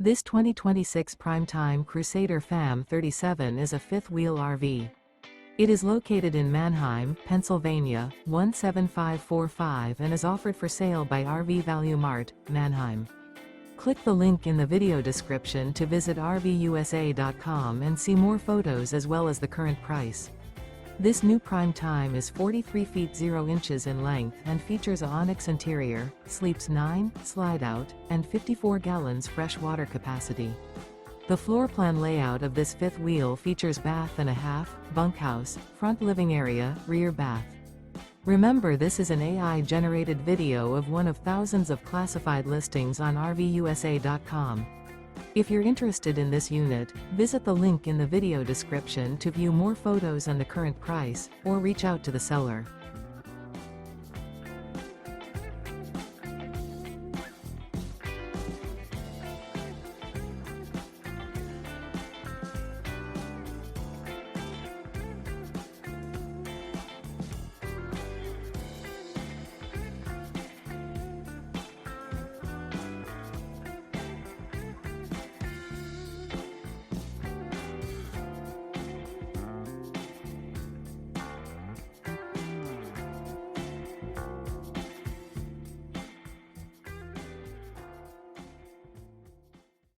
This 2026 Prime Time Crusader FAM37 is a fifth-wheel RV. It is located in Manheim, Pennsylvania, 17545 and is offered for sale by RV Value Mart, Manheim. Click the link in the video description to visit RVUSA.com and see more photos as well as the current price. This new Prime Time is 43 feet 0 inches in length and features a ONYX interior, sleeps 9, slide-out, and 54 gallons fresh water capacity. The floor plan layout of this fifth wheel features bath and a half, bunkhouse, front living area, rear bath. Remember, this is an AI-generated video of one of thousands of classified listings on RVUSA.com. If you're interested in this unit, visit the link in the video description to view more photos and the current price, or reach out to the seller.